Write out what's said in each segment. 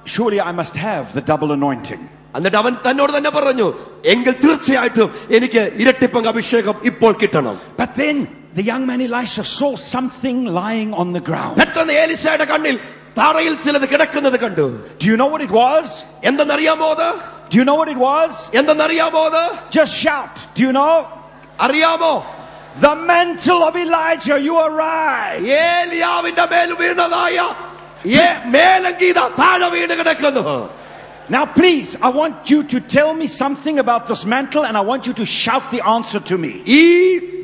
surely I must have the double anointing. എന്നിട്ട് അവൻ തന്നോട് തന്നെ പറഞ്ഞു, എങ്കിൽ തീർച്ചയായിട്ടും എനിക്ക് ഇരട്ടിപ്പങ്ക് അഭിഷേകം ഇപ്പോൾ കിട്ടണം. But then the young man Elisha saw something lying on the ground. പെട്ടെന്ന് എലീശയുടെ കണ്ണിൽ താറയിൽ ചിലത് കിടക്കുന്നത് കണ്ടു. Do you know what it was? എന്തെന്നറിയാമോ അത്? Do you know what it was? എന്തെന്നറിയാമോ അത്? Just shout. Do you know? അറിയാമോ? The mantle of Elijah. You are right. ഏലിയാവിന്റെ മേൽ വീണതായ മേലങ്കീത താഴെ വീണ് കിടക്കുന്നു. Now please, I want you to tell me something about this mantle, and I want you to shout the answer to me. ഈ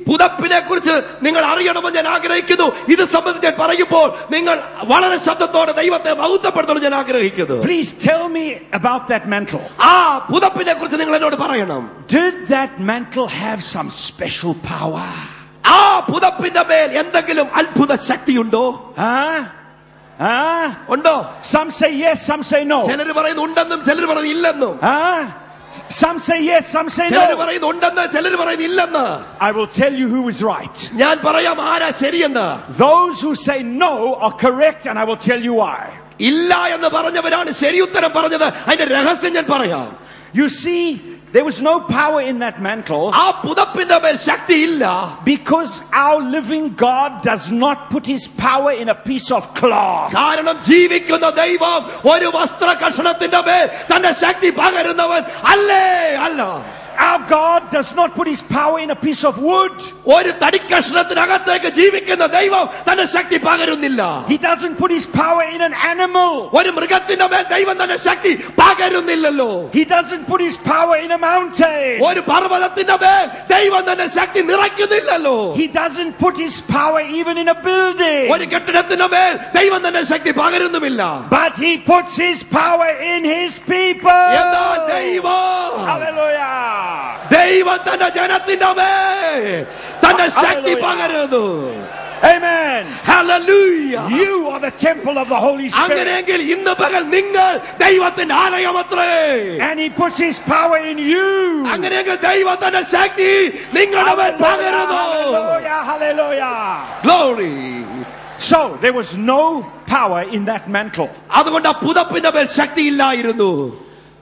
പുതപ്പിനെ കുറിച്ച് നിങ്ങൾ അറിയണമെന്ന് ഞാൻ ആഗ്രഹിക്കുന്നു. ഇത് സംബന്ധിച്ച് പറയുമ്പോൾ നിങ്ങൾ വളരെ ശബ്ദത്തോടെ ദൈവത്തെ മഹത്വപ്പെടുത്തണം ഞാൻ ആഗ്രഹിക്കുന്നു. Please tell me about that mantle. ആ പുതപ്പിനെ കുറിച്ച് നിങ്ങൾ എന്നോട് പറയണം. Did that mantle have some special power? ആ പുതപ്പിന്റെ മേൽ എന്തെങ്കിലും അത്ഭുത ശക്തിയുണ്ടോ? ഉണ്ടോ? Some say yes, some say no. ചിലർ പറയുന്നു ഉണ്ടെന്നും ചിലർ പറയുന്നു ഇല്ലെന്നും. Some say yes, some say no. ചിലർ പറയുന്നു ഉണ്ടെന്ന് ചിലർ പറയുന്നു ഇല്ലെന്ന്. I will tell you who is right. ഞാൻ പറയാം ആരാ ശരിയെന്ന്. Those who say no are correct, and I will tell you why. ഇല്ല എന്ന് പറഞ്ഞവരാണ് ശരി ഉത്തരം പറഞ്ഞത്. അതിന്റെ രഹസ്യം ഞാൻ പറയാം. You see, there was no power in that mantle because our living God does not put his power in a piece of cloth. Our God does not put his power in a piece of wood. He doesn't put his power in an animal. He doesn't put his power in a mountain. He doesn't put his power even in a building. But he puts his power in his people. Hallelujah. Amen. Hallelujah. You are the temple of the Holy Spirit. And he puts his power in you. Hallelujah. Hallelujah. Glory. So there was no power in that mantle.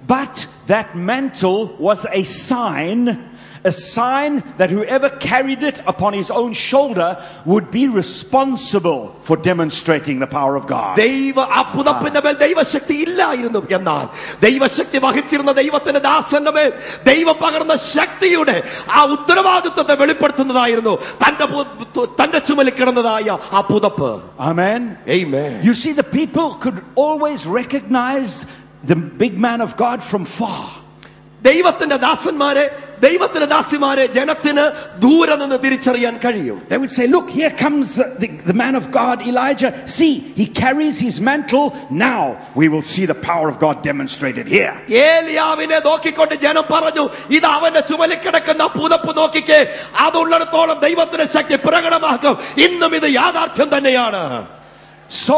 But that mantle was a sign that whoever carried it upon his own shoulder would be responsible for demonstrating the power of God. Amen. Amen. You see, the people could always recognize the big man of God from far. ദൈവത്തിന്റെ ദാസിമാരെ ജനത്തിന് ദൂരെ നിന്ന് തിരിച്ചറിയാൻ കഴിയും. They would say, look, here comes the man of God, Elijah. See, he carries his mantle. Now we will see the power of God demonstrated here. ഏലിയാവിനെ നോക്കിക്കൊണ്ട് ജനം പറഞ്ഞു, ഇത് അവന്റെ ചുമലിൽ കിടക്കുന്ന പുതപ്പ് നോക്കിക്കേ, അതുള്ളിടത്തോളം ദൈവത്തിന്റെ ശക്തി പ്രകടമാക്കും. ഇന്നും ഇത് യാഥാർത്ഥ്യം തന്നെയാണ്. So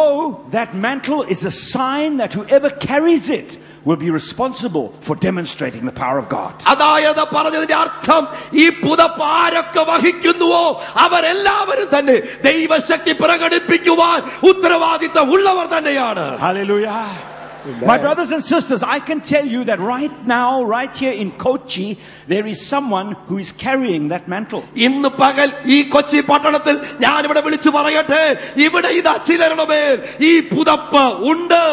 that mantle is a sign that whoever carries it will be responsible for demonstrating the power of God. അതായത് പറഞ്ഞതിന്റെ അർത്ഥം ഈ പുതപ്പ് ആരൊക്കെ വഹിക്കുന്നുവോ അവരെല്ലാവരും തന്നെ ദൈവശക്തി പ്രകടിപ്പിക്കുവാൻ ഉത്തരവാദിത്തം ഉള്ളവർ തന്നെയാണ്. Hallelujah. My brothers and sisters, I can tell you that right now, right here in Kochi, there is someone who is carrying that mantle. ഇന്ന് പകൽ ഈ കൊച്ചി പട്ടണത്തിൽ ഞാൻ ഇവിടെ വിളിച്ചു പറയട്ടെ, ഇവിടെ ഇതാ ചിലരുടെ മേൽ ഈ പുതപ്പ് ഉണ്ട്.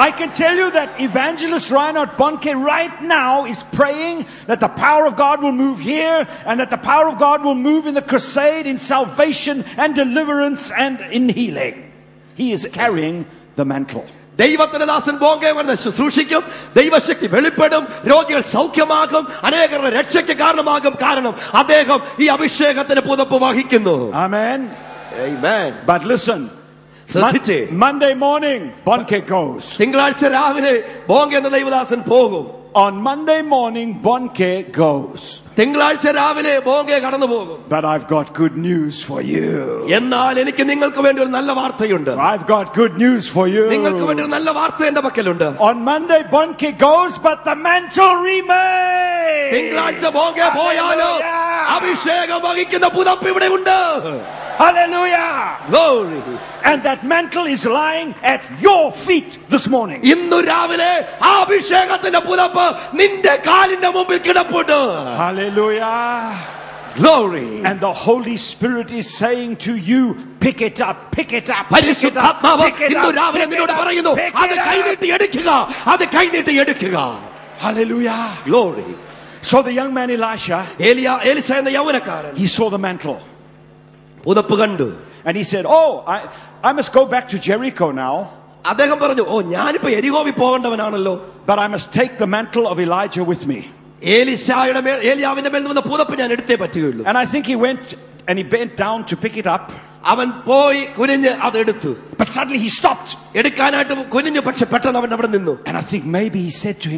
I can tell you that Evangelist Reinhard Bonnke right now is praying that the power of God will move here, and that the power of God will move in the crusade, in salvation and deliverance and in healing. He is carrying the mantle. ദൈവത്തിന്റെ ദാസൻ ബോംഗെ വന്ന് ശുശ്രൂഷിക്കും, ദൈവശക്തി വെളിപ്പെടും, രോഗികൾ സൗഖ്യമാകും, അനേകരുടെ രക്ഷയ്ക്ക് കാരണമാകും. കാരണം അദ്ദേഹം ഈ അഭിഷേകത്തിന്റെ പുതപ്പ് വഹിക്കുന്നു. Amen. Amen. But listen, Monday morning Bonnke goes. തിങ്കളാഴ്ച രാവിലെ ബോംഗെ എന്ന ദൈവദാസൻ പോകും. On Monday morning Bonnke goes. തിങ്കളാഴ്ച രാവിലെ ബോംഗെ കടന്നു പോകും. But I've got good news for you. എന്നാൽ എനിക്ക് നിങ്ങൾക്ക് വേണ്ടി ഒരു നല്ല വാർത്തയുണ്ട്. I've got good news for you. നിങ്ങൾക്ക് വേണ്ടി ഒരു നല്ല വാർത്ത എന്റെ പക്കലുണ്ട്. On Monday Bonnke goes, but the mantle remains. തിങ്കളാഴ്ച ബോംഗെ പോയാലോ അഭിഷേകം വഹിക്കുന്ന പുതപ്പ് ഇവിടെ ഉണ്ട്. Hallelujah. Glory. And that mantle is lying at your feet this morning. ഇന്നു രാവിലെ ആ അഭിഷേകത്തിന്റെ പുതപ്പ് നിന്റെ കാലിന്റെ മുമ്പിൽ കിടപ്പുണ്ട്. Hallelujah. Glory. And the Holy Spirit is saying to you, pick it up, pick it up, pick it up, പരിശുദ്ധാത്മാവ് pick it ഇന്നു up, രാവിലെ pick നിന്നോട് it up, പറയുന്നു, pick അത് it up. കൈനീട്ടി എടുക്കുക, അത് കൈനീട്ടി എടുക്കുക. Hallelujah. Glory. So the young man Elisha, Elisha എന്ന യൗവനക്കാരൻ he saw the mantle. പുതപ്പ് കണ്ടു. And he said, oh, I must go back to Jericho now. അദ്ദേഹം പറഞ്ഞു, ഓ ഞാനിപ്പോ എരിഹോവിൽ പോകേണ്ടവനാണല്ലോ. But I must take the mantle of Elijah with me. ഏലിയാവിന്റെ മേൽ നിന്ന് പുതപ്പ് ഞാൻ എടുത്തേ പറ്റുകയുള്ളൂ. And I think he went and he bent down to pick it up. അവൻ പോയി കുനിഞ്ഞ് അത് എടുത്തു. But suddenly he stopped. എടുക്കാനായിട്ട് കുനിഞ്ഞു, പക്ഷെ പെട്ടെന്ന് അവൻ അവിടെ നിന്നു. And I think maybe he said to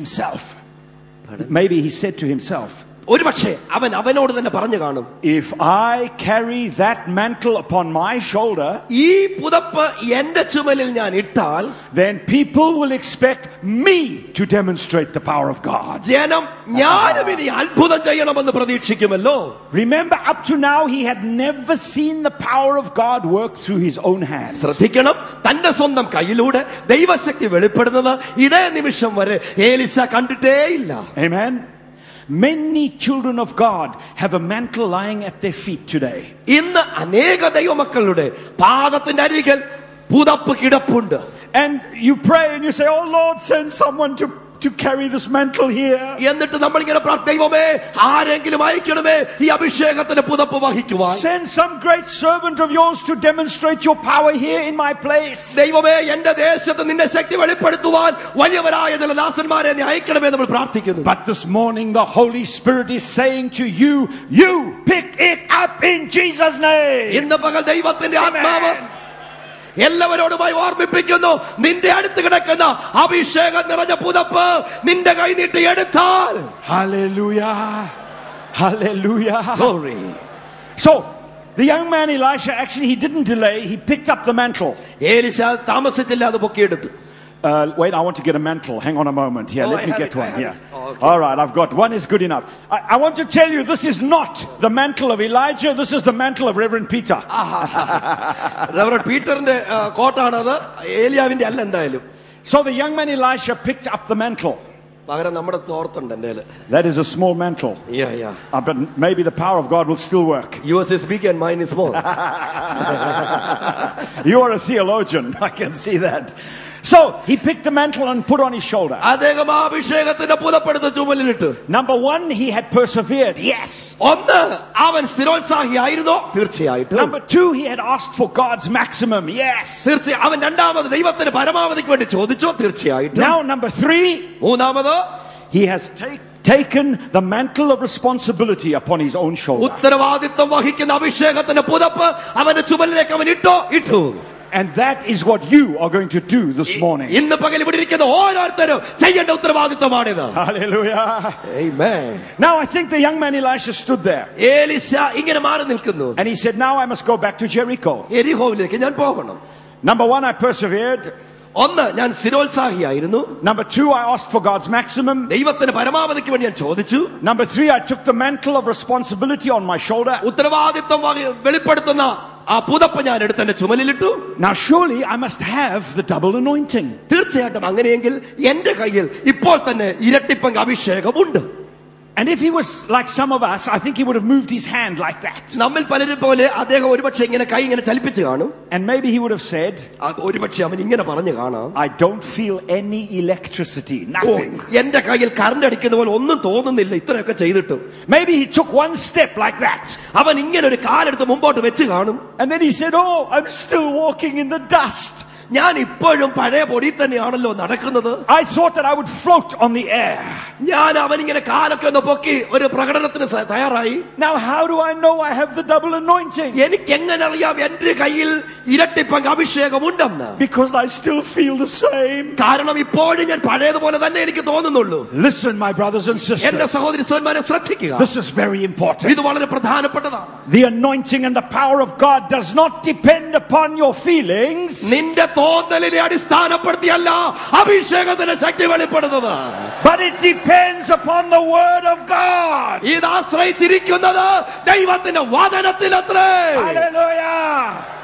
himself, ഒരു പക്ഷേ അവനോട് തന്നെ പറഞ്ഞു കാണും, if I carry that mantle upon my shoulder, ഈ പുതപ്പ് എന്റെ ചുമലിൽ ഞാൻ ഇട്ടാൽ, then people will expect me to demonstrate the power of God. ജനം ഞാനും ഇനി അത്ഭുതം ചെയ്യണമെന്ന് പ്രതീക്ഷിക്കുമല്ലോ. Remember, up to now he had never seen the power of God work through his own hands. ശ്രദ്ധിക്കണം, തന്റെ സ്വന്തം കയ്യിലൂടെ ദൈവശക്തി വെളിപ്പെടുന്നത് ഇതേ നിമിഷം വരെ Elisha കണ്ടിട്ടേയില്ല. Amen. Many children of God have a mantle lying at their feet today. ഇന്ന് അനേക ദൈവമക്കളുടെ പാദത്തിന്റെ അരികിൽ പുതപ്പ് കിടപ്പുണ്ട്. And you pray and you say, oh Lord, send someone to carry this mantle here. എന്നിട്ട് നമ്മൾ ഇങ്ങനെ ദൈവമേ ആരെങ്കിലും അയക്കണമേ ഈ അഭിഷേകത്തിന്റെ പുതപ്പ് വഹിക്കുവാൻ. Send some great servant of yours to demonstrate your power here in my place. ദൈവമേ എന്റെ ദേശത്ത് നിന്റെ ശക്തി വെളിപ്പെടുത്തുവാൻ വലിയവരായ ചില ദാസന്മാരെ നീ അയക്കണമേ നമ്മൾ പ്രാർത്ഥിക്കുന്നു. But this morning the Holy Spirit is saying to you, you pick it up in Jesus' name. ഇന്ന് പകൽ ദൈവത്തിന്റെ ആത്മാവ് എല്ലാവരോടുമായി ഓർമ്മിപ്പിക്കുന്നു, നിന്റെ അടുത്ത് കിടക്കുന്ന അഭിഷേകം നിറഞ്ഞ പുതപ്പ് നിന്റെ കൈ നീട്ടി എടുത്താൽ. Hallelujah. Hallelujah. Glory. So the young man Elisha, actually he didn't delay, he picked up the mantle. Elisha താമസിച്ചില്ല, അത് പൊക്കിയെടുത്തു. Wait, I want to get a mantle. Hang on a moment. Here, let me get one. Here. Okay. All right, I've got one is good enough. I want to tell you, this is not the mantle of Elijah. This is the mantle of Reverend Peter. Reverend പീറ്ററിന്റെ കോട്ടാണത്, ഏലിയാവിന്റെ അല്ല എന്തായാലും. So the young man Elisha picked up the mantle. പകരം നമ്മുടെ തോർത്തുണ്ട് എന്റെ. That is a small mantle. Yeah. But maybe the power of God will still work. Yours is big and mine is small. You are a theologian. I can see that. So he picked the mantle and put on his shoulder. അദ്ദേഹം അഭിഷേകത്തിന്റെ പുതപ്പെടുത്ത് ചുമലിലിട്ടു. Number one, he had persevered. Yes. ഒന്ന്, അവൻ സ്ഥിരോത്സാഹിയായിരുന്നു. തീർച്ചയായിട്ടും. Number two, he had asked for God's maximum. Yes. തീർച്ചയായും അവൻ രണ്ടാമത് ദൈവത്തിന്റെ പരമാവധിക്ക് വേണ്ടി ചോദിച്ചു. തീർച്ചയായിട്ടും. Now number three, മൂന്നാമത്, he has taken the mantle of responsibility upon his own shoulder. ഉത്തരവാദിത്വം വഹിക്കുന്ന അഭിഷേകത്തിന്റെ പുതപ്പ് അവന്റെ ചുമലിലേക്ക് അവൻ ഇട്ടു. And that is what you are going to do this morning. ഇന്ന് പകൽ ഇവിടെ ഇരിക്കുന്ന ഓരോരുത്തരും ചെയ്യേണ്ട ഉത്തരവാദിത്വമാണിത്. Hallelujah. Amen. Now I think the young man Elisha stood there. Elisha ഇങ്ങനെ മാറി നിൽക്കുന്നു. And he said, now I must go back to Jericho. എരിഹോവിലേക്ക് ഞാൻ പോകണം. Number one, I persevered. ഒന്ന്, ഞാൻ സ്ഥിരോത്സാഹിയായിരുന്നു. Number two, I asked for God's maximum. ദൈവത്തിന്റെ പരമാവധിക്ക് വേണ്ടി ഞാൻ ചോദിച്ചു. Number three, I took the mantle of responsibility on my shoulder. ഉത്തരവാദിത്വം വെളിപ്പെടുത്തുന്ന ആ പുതപ്പ് ഞാൻ എടുത്ത് എന്റെ ചുമലിലിട്ടു. Now surely I must have the double anointing. തീർച്ചയായിട്ടും അങ്ങനെയെങ്കിൽ എന്റെ കയ്യിൽ ഇപ്പോൾ തന്നെ ഇരട്ടിപ്പങ്ക് അഭിഷേകം ഉണ്ട്. And if he was like some of us, I think he would have moved his hand like that. നമ്മിൽ പലരും പോലെ അദ്ദേഹം ഒരുപക്ഷെ ഇങ്ങനെ കൈ ഇങ്ങനെ ചലിപ്പിച്ച് കാണും. And maybe he would have said, ഒരുപക്ഷെ അവൻ ഇങ്ങനെ പറഞ്ഞു കാണാം, I don't feel any electricity, nothing. എന്റെ കയ്യിൽ കറണ്ട് അടിക്കുന്ന പോലെ ഒന്നും തോന്നുന്നില്ല ഇത്രയൊക്കെ ചെയ്തിട്ടും. Maybe he took one step like that. അവൻ ഇങ്ങനെ ഒരു കാലെടുത്ത് മുമ്പോട്ട് വെച്ച് കാണും. And then he said, oh, I'm still walking in the dust. ഞാൻ ഇപ്പോഴും പഴയ പൊടി തന്നെയാണല്ലോ നടക്കുന്നത്. I thought that I would float on the air. ഞാൻ അവനിങ്ങനെ കാലൊക്കെ ഒന്ന് പൊക്കി ഒരു പ്രകടനത്തിന് തയ്യാറായി. Now how do I know I have the double anointing? എനിക്ക് എങ്ങനെ അറിയാം എന്റെ കയ്യിൽ ഇരട്ടിപ്പങ്ക് അഭിഷേകം ഉണ്ടെന്ന്? Because I still feel the same. കാരണം ഇപ്പോഴും ഞാൻ പഴയതുപോലെ തന്നെ എനിക്ക് തോന്നുന്നുള്ളൂ. Listen, my brothers and sisters. എന്റെ സഹോദരി സഹോദരന്മാരെ ശ്രദ്ധിക്കുക. This is very important. ഇത് വളരെ പ്രധാനപ്പെട്ടതാണ്. The anointing and the power of God does not depend upon your feelings. നിന്റെ തോന്നലിനെ അടിസ്ഥാനപ്പെടുത്തിയല്ല അഭിഷേകത്തിന്റെ ശക്തി വെളിപ്പെടുന്നത്. But it depends upon the word of God. ഇത് ആശ്രയിച്ചിരിക്കുന്നത് ദൈവത്തിന്റെ വചനത്തിലത്രേ. Hallelujah.